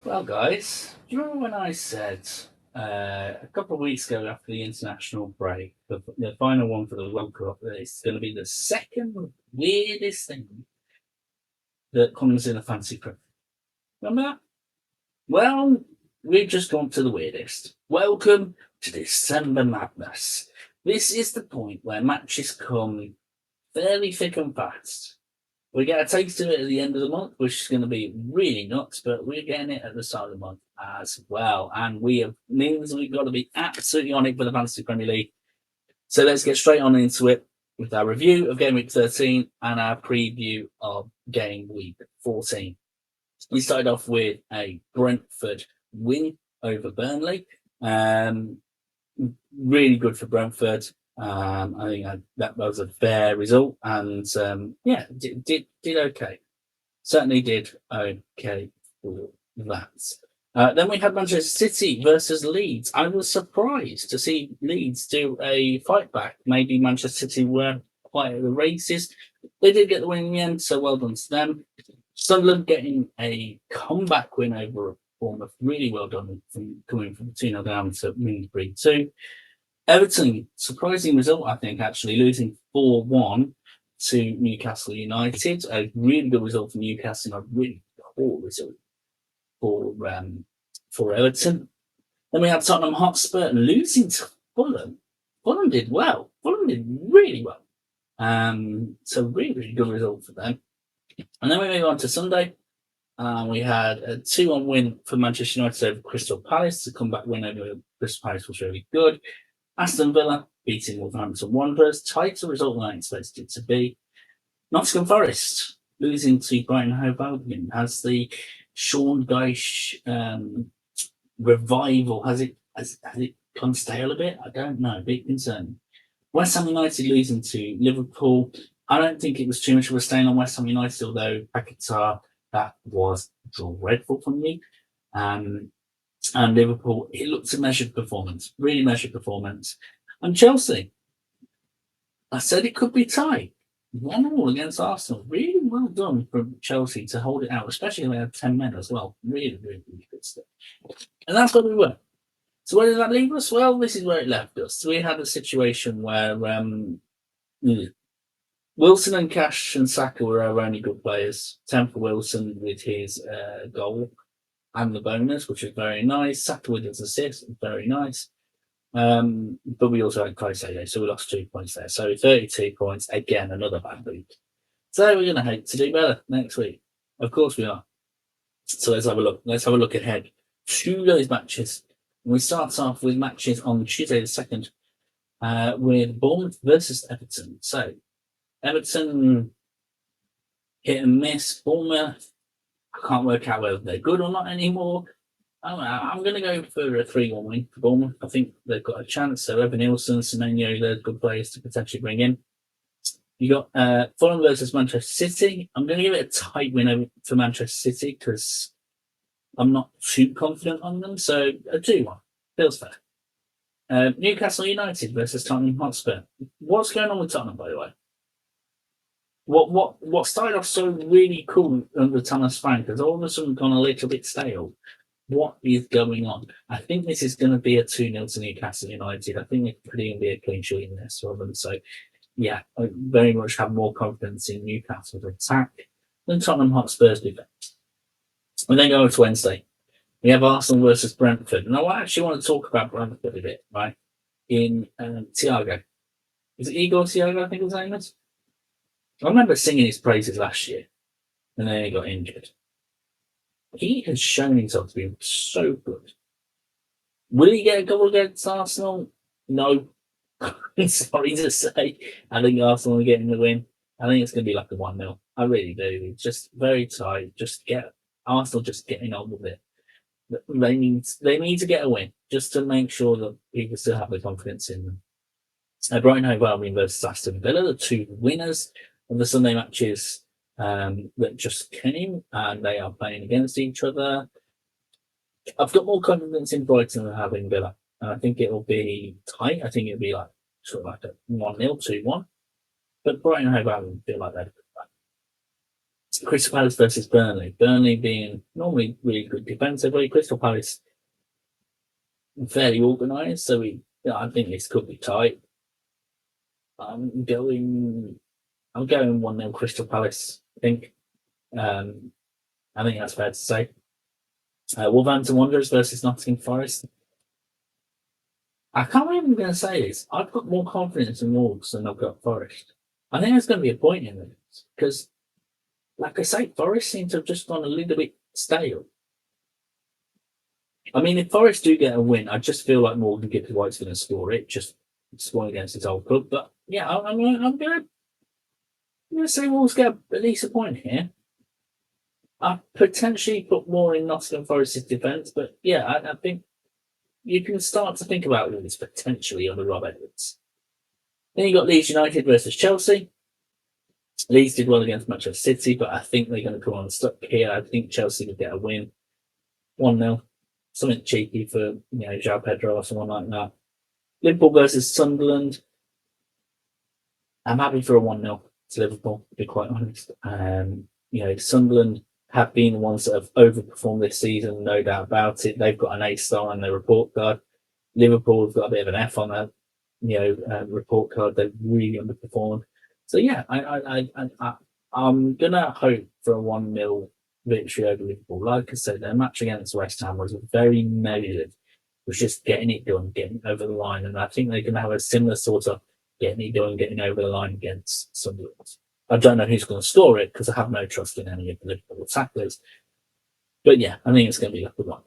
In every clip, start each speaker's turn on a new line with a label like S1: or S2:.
S1: Well, guys, do you remember when I said a couple of weeks ago after the international break, the final one for the World Cup, that it's going to be the second weirdest thing that comes in a fancy cricket? Remember that? Well, we've just gone to the weirdest. Welcome to December Madness. This is the point where matches come fairly thick and fast. We get a taste of it at the end of the month, which is going to be really nuts, but we're getting it at the start of the month as well. And means we've got to be absolutely on it for the Fantasy Premier League. So let's get straight on into it with our review of Game Week 13 and our preview of Game Week 14. We started off with a Brentford win over Burnley. Really good for Brentford. I think that was a fair result, and did okay. Certainly did okay for that. Then we had Manchester City versus Leeds. I was surprised to see Leeds do a fight back. Maybe Manchester City were quite at the races. They did get the win in the end, so well done to them. Sunderland getting a comeback win over Bournemouth. Really well done from coming from 2-0 down to win 3-2. Everton, surprising result, I think, actually losing 4-1 to Newcastle United. A really good result for Newcastle and a really poor result for Everton. Then we had Tottenham Hotspur losing to Fulham. Fulham did well. Fulham did really well. So really good result for them. And then we move on to Sunday. We had a 2-1 win for Manchester United over Crystal Palace. The comeback win over Crystal Palace was really good. Aston Villa beating Wolverhampton Wanderers. Tighter result than I expected it to be. Nottingham Forest losing to Brighton Hove Albion. Has the Sean Dyche revival, has it gone stale a bit? I don't know. Big concern. West Ham United losing to Liverpool. I don't think it was too much of a stain on West Ham United, although Paquetá, that was dreadful from me. And Liverpool, it looked a measured performance, really measured performance. And Chelsea, I said it could be tight. 1-1 against Arsenal. Really well done from Chelsea to hold it out, especially when they had 10 men as well. Really, really, really good stuff. And that's where we were. So where did that leave us? Well, this is where it left us. We had a situation where Wilson and Cash and Saka were our only good players. 10 for Wilson with his goal and the bonus, which was very nice. Saka with his assist, very nice. But we also had Caicedo, so we lost 2 points there. So 32 points, again, another bad week. So we're going to hope to do better next week. Of course we are. So let's have a look. Let's have a look ahead to those matches. We start off with matches on Tuesday the 2nd with Bournemouth versus Everton. So Everton hit and miss. Bournemouth, I can't work out whether they're good or not anymore. I'm going to go for a 3-1 win for Bournemouth. I think they've got a chance. So Evan Nielsen, Semenyo, they're good players to potentially bring in. You got Fulham versus Manchester City. I'm going to give it a tight win for Manchester City because I'm not too confident on them. So a 2-1 feels fair. Newcastle United versus Tottenham Hotspur. What's going on with Tottenham, by the way? What started off so really cool under Thomas Frank has all of a sudden gone a little bit stale. What is going on? I think this is going to be a 2-0 to Newcastle United. I think it's probably going to be a clean sheet in this for them. So, yeah, I very much have more confidence in Newcastle's attack than Tottenham Hotspur's defence. We then go to Wednesday. We have Arsenal versus Brentford. And I actually want to talk about Brentford a bit, right? In Thiago. Is it Igor Thiago, I think his name is? I remember singing his praises last year, and then he got injured. He has shown himself to be so good. Will he get a goal against Arsenal? No. Sorry to say. I think Arsenal are getting the win. I think it's going to be like a 1-0. I really do. It's just very tight. Arsenal just getting on with it. They need to get a win just to make sure that people still have the confidence in them. Brighton Hove Albion versus Aston Villa, the two winners of the Sunday matches that just came, and they are playing against each other. I've got more confidence in Brighton than having Villa. And I think it'll be tight. I think it'll be like a 1-0, 2-1. But Brighton Hove Albion feel like they're Crystal Palace versus Burnley. Burnley being normally really good defensively. Crystal Palace fairly organised, so I think this could be tight. I'm going 1-0 Crystal Palace, I think. I think that's fair to say. Wolverhampton Wanderers versus Nottingham Forest. I can't believe I'm going to say this. I've got more confidence in Wolves than I've got Forest. I think there's going to be a point in this because, like I say, Forest seem to have just gone a little bit stale. I mean, if Forest do get a win, I just feel like Morgan Gibbs White's going to score it, just scoring against his old club. But yeah, I'm going to say Wolves get at least a point here. I potentially put more in Nottingham Forest's defence, but yeah, I think you can start to think about Wolves potentially under Rob Edwards. Then you got Leeds United versus Chelsea. Leeds did well against Manchester City, but I think they're going to come on stuck here. I think Chelsea will get a win. 1-0. Something cheeky for João Pedro or someone like that. Liverpool versus Sunderland. I'm happy for a 1-0 to Liverpool, to be quite honest. Sunderland have been the ones that have overperformed this season, no doubt about it. They've got an A star on their report card. Liverpool have got a bit of an F on their report card. They've really underperformed. So yeah, I'm gonna hope for a 1-0 victory over Liverpool. Like I said, their match against West Ham was very measured. It was just getting it done, getting over the line, and I think they're gonna have a similar sort of getting it done, getting over the line against Sunderland. I don't know who's going to score it because I have no trust in any of the Liverpool tacklers. But yeah, I think it's going to be a good one.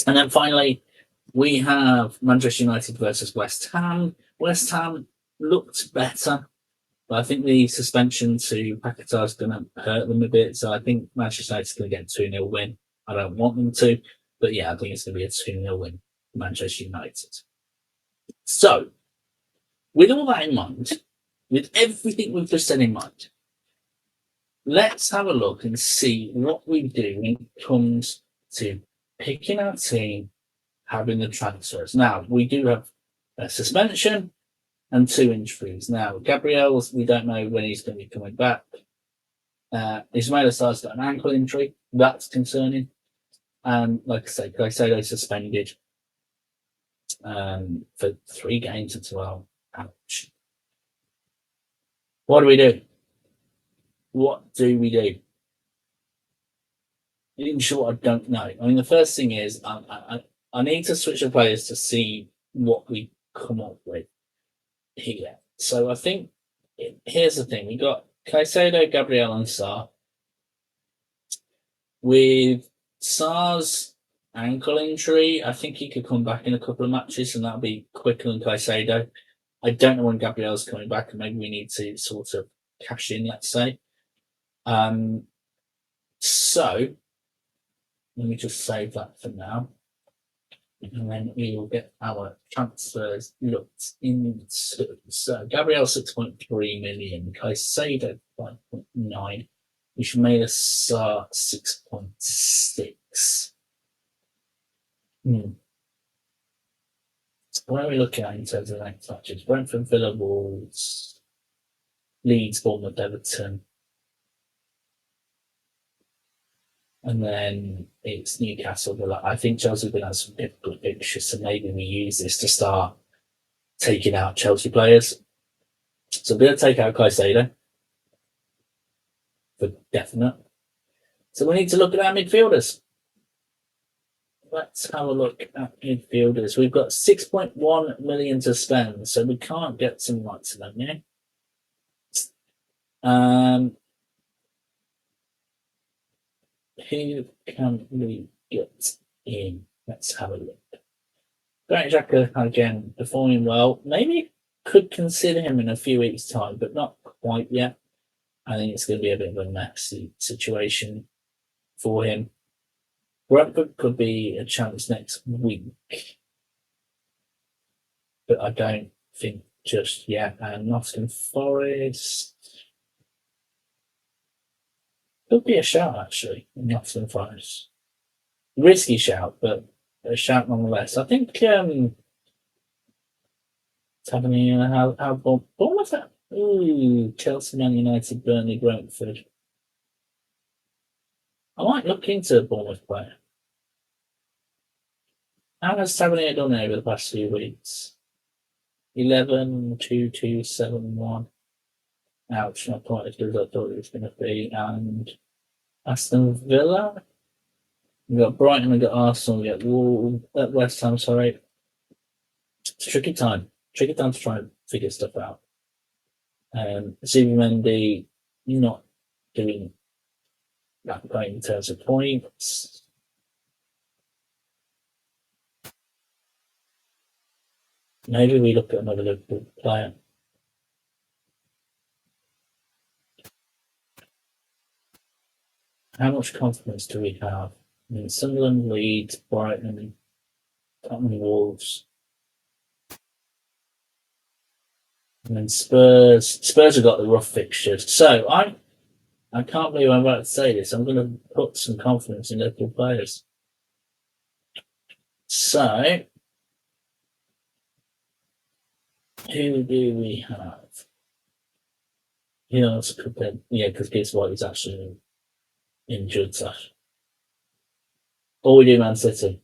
S1: And then finally, we have Manchester United versus West Ham. West Ham looked better, but I think the suspension to Paquetá is going to hurt them a bit. So I think Manchester United's going to get a 2-0 win. I don't want them to, but yeah, I think it's going to be a 2-0 win for Manchester United. So, with all that in mind, with everything we've just said in mind, let's have a look and see what we do when it comes to picking our team, having the transfers. Now, we do have a suspension and 2 injuries. Now, Gabriel's, we don't know when he's going to be coming back. Ismail Assar's got an ankle injury. That's concerning. And like I say, Caicedo suspended for 3 games as well. Ouch. What do we do? What do we do? In short, I don't know. I mean, the first thing is I need to switch the players to see what we come up with here. So I think here's the thing: we got Caicedo, Gabriel, and Sarr. With Sarr's ankle injury, I think he could come back in a couple of matches, and that'll be quicker than Caicedo. I don't know when Gabriel's coming back, and maybe we need to sort of cash in, let's say. So let me just save that for now. And then we will get our transfers looked into. So Gabriel 6.3 million, Caicedo 5.9, which made us 6.6. What are we looking at in terms of next matches? Brentford, Villa, Wolves, Leeds, Bournemouth, Everton. And then it's Newcastle. But I think Chelsea will have some difficult fixtures, so maybe we use this to start taking out Chelsea players. So we're going to take out Caicedo for definite. So we need to look at our midfielders. Let's have a look at midfielders. We've got 6.1 million to spend, so we can't get some lights of them, yeah? Who can we get in? Let's have a look. Granit Xhaka, again, performing well. Maybe could consider him in a few weeks' time, but not quite yet. I think it's going to be a bit of a messy situation for him. Brentford could be a chance next week, but I don't think just yet. And Nottingham Forest could be a shout, actually, Nottingham Forest. Risky shout, but a shout nonetheless. I think it's happening how Bournemouth. Ooh, Chelsea, Man United, Burnley, Brentford. I might look into a Bournemouth player. How has Tavernier done over the past few weeks? 11, 2, 2, 7, 1. Ouch, not quite as good as I thought it was going to be. And Aston Villa. We've got Brighton, we've got Arsenal, we've got West Ham, sorry. It's a tricky time. Tricky time to try and figure stuff out. Zubimendi not doing that great in terms of points. Maybe we look at another Liverpool player. How much confidence do we have? I mean, Sunderland, Leeds, Brighton, Tottenham, Wolves. And then Spurs. Spurs have got the rough fixtures. So I can't believe I'm about to say this. I'm going to put some confidence in Liverpool players. So who do we have? Who else could be? Yeah, because Gibbs White is actually injured. So. Or we do Man City.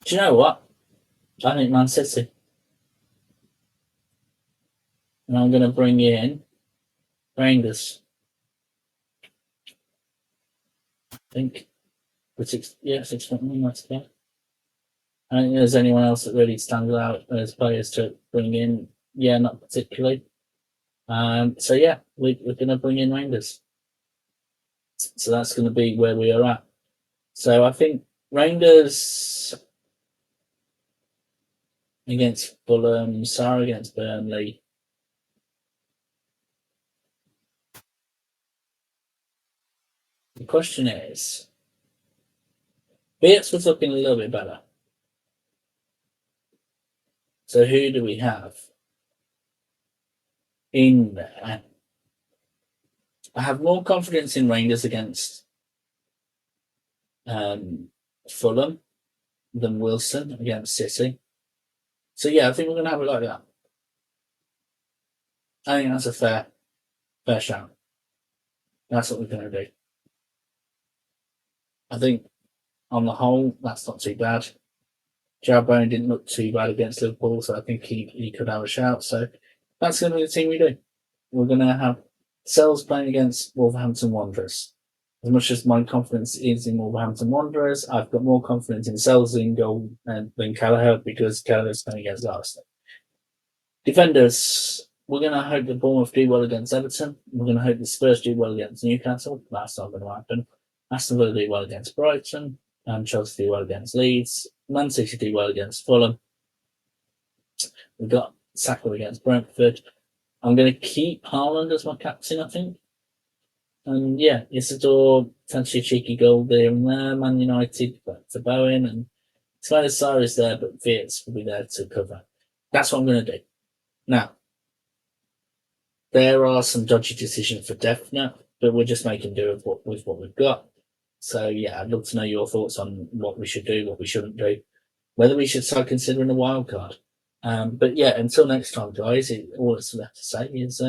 S1: Do you know what? I think Man City. And I'm going to bring in Rangers. I think. For 6.1, that's good. I don't think there's anyone else that really stands out as players to bring in. Yeah, not particularly. So yeah, we're going to bring in Rangers. So that's going to be where we are at. So I think Rangers against Fulham, Sarah against Burnley. The question is, Beats was looking a little bit better. So who do we have in there? I have more confidence in Rangers against Fulham than Wilson against City. So yeah, I think we're going to have it like that. I think that's a fair shout. That's what we're going to do. I think on the whole, that's not too bad. Jarboe didn't look too bad against Liverpool, so I think he could have a shout. So that's going to be the team we do. We're going to have Sells playing against Wolverhampton Wanderers. As much as my confidence is in Wolverhampton Wanderers, I've got more confidence in Sells in goal than Callagher because Callagher's playing against Arsenal. Defenders, we're going to hope that Bournemouth do well against Everton. We're going to hope the Spurs do well against Newcastle. That's not going to happen. Aston Villa do well against Brighton. And Chelsea do well against Leeds. Man City do well against Fulham. We've got Saka against Brentford. I'm going to keep Haaland as my captain, I think. And yeah, Isidore, fancy a cheeky goal there and there. Man United, back to Bowen. And Snyder is there, but Wirtz will be there to cover. That's what I'm going to do. Now, there are some dodgy decisions for definite, but we're just making do with what we've got. So yeah, I'd love to know your thoughts on what we should do, what we shouldn't do, whether we should start considering a wild card. But yeah, until next time, guys, all that's left to say is